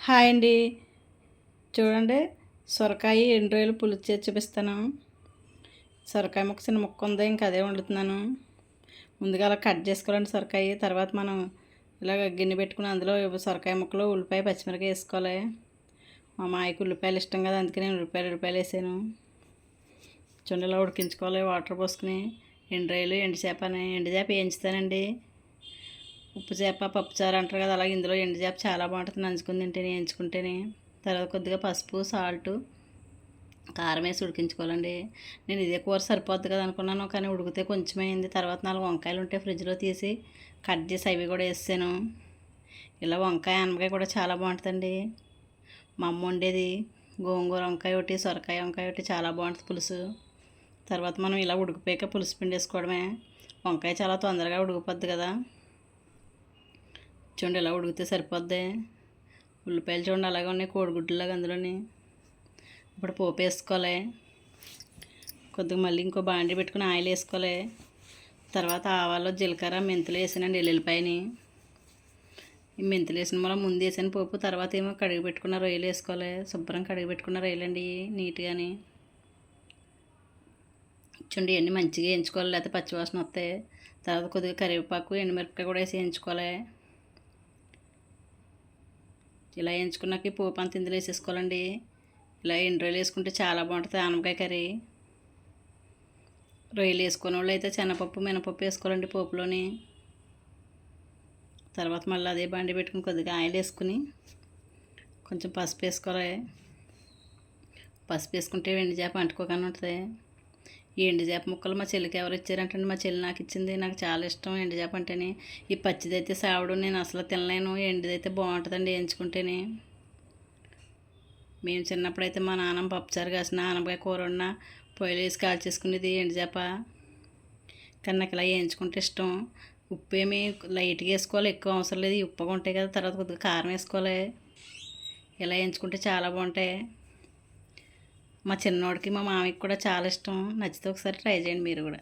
Hi అండి. చూడండి, సొరకాయ ఎన్ని రోజులు పులుసు చేసి చూపిస్తాను. సొరకాయ ముక్క చిన్న ముక్క ఉంది, ఇంకా అదే వండుతున్నాను. ముందుగా అలా కట్ చేసుకోవాలండి సొరకాయ. తర్వాత మనం ఇలాగ గిన్నె పెట్టుకుని అందులో సొరకాయ ముక్కలు, ఉల్లిపాయ, పచ్చిమిరపకాయ వేసుకోవాలి. మా మాయకు ఉల్లిపాయలు ఇష్టం కదా, అందుకే నేను ఉల్లిపాయలు వేసాను. చూడండి, ఇలా ఉడికించుకోవాలి వాటర్ పోసుకుని. ఎండు ఎండుచేప వేయించుతానండి. ఉప్పు చేప పప్పుచారు అంటారు కదా, అలాగే ఇందులో ఎండు చేప చాలా బాగుంటుంది నంచుకుని తింటేనే, వేయించుకుంటేనే. తర్వాత కొద్దిగా పసుపు, సాల్టు, కారం వేసి ఉడికించుకోవాలండి. నేను ఇదే కూర సరిపోద్ది కదా అనుకున్నాను, కానీ ఉడికితే కొంచెం అయింది. తర్వాత 4 వంకాయలు ఉంటే ఫ్రిడ్జ్లో తీసి కట్ చేసి అవి కూడా వేసాను. ఇలా వంకాయ అనపకాయ కూడా చాలా బాగుంటుందండి. మా అమ్మ వండేది. గోంగూర వంకాయ ఒకటి, సొరకాయ వంకాయ ఒకటి చాలా బాగుంటుంది పులుసు. తర్వాత మనం ఇలా ఉడికిపోయాక పులుసు పిండి వేసుకోవడమే. వంకాయ చాలా తొందరగా ఉడికిపోద్ది కదా. చూడండి, ఇలా ఉడికితే సరిపోద్ది. ఉల్లిపాయలు చూడండి అలాగే ఉన్నాయి, కోడిగుడ్డులాగా అందులోని. ఇప్పుడు పోపు వేసుకోవాలి. కొద్దిగా మళ్ళీ ఇంకో బాండి పెట్టుకుని ఆయిల్ వేసుకోవాలి. తర్వాత ఆవాలు, జీలకర్ర, మెంతులు వేసానండి, ఎల్లుల్లిపాయని. ఈ మెంతులు వేసిన వల్ల ముందు వేసాను పోపు. తర్వాత ఏమో కడిగి పెట్టుకున్న రొయ్యలు వేసుకోవాలి. శుభ్రం కడిగి పెట్టుకున్న రొయ్యలండి నీట్గాని. చూడండి, ఇవన్నీ మంచిగా వేయించుకోవాలి, లేకపోతే పచ్చివాసన వస్తాయి. తర్వాత కొద్దిగా కరివేపాకు, ఎండుమిరపకాయ కూడా వేసి వేయించుకోవాలి. ఇలా వేయించుకున్నాక ఈ పోపు అంతా ఇందులో వేసేసుకోవాలండి. ఇలా ఎండు రొయ్యలు వేసుకుంటే చాలా బాగుంటుంది ఆనపకాయ కర్రీ. రొయ్యలు వేసుకునే వాళ్ళు అయితే శనగపప్పు, మినపప్పు వేసుకోవాలండి పోపులోని. తర్వాత మళ్ళీ అదే బండి పెట్టుకుని కొద్దిగా ఆయిల్ వేసుకుని కొంచెం పసుపు వేసుకోవాలి. పసుపు వేసుకుంటే ఎండు చేప అంటుకోకుండా ఉంటుంది. ఈ ఎండు చేప ముక్కలు మా చెల్లికి ఎవరు ఇచ్చారంటే, మా చెల్లి నాకు ఇచ్చింది. నాకు చాలా ఇష్టం ఎండు చేప అంటేనే. ఈ పచ్చిదైతే సావడం నేను అసలు తినలేను, ఎండుదైతే బాగుంటుందండి వేయించుకుంటేనే. మేము చిన్నప్పుడైతే మా నాన్నమ్మ పప్పుచారు కాసిన, ఆనపకాయ కూర ఉన్న పొయ్యిలు వేసి కాల్చేసుకునేది ఎండు చేప. కానీ నాకు ఇలా వేయించుకుంటే ఇష్టం. ఉప్పు ఏమి లైట్గా వేసుకోవాలి, ఎక్కువ అవసరం లేదు. ఉప్పుగా ఉంటాయి కదా. తర్వాత కొద్దిగా కారం వేసుకోవాలి. ఇలా వేయించుకుంటే చాలా బాగుంటాయి. మా చిన్నోడికి, మా మామయ్యకి కూడా చాలా ఇష్టం. నచ్చితే ఒకసారి ట్రై చేయండి మీరు కూడా.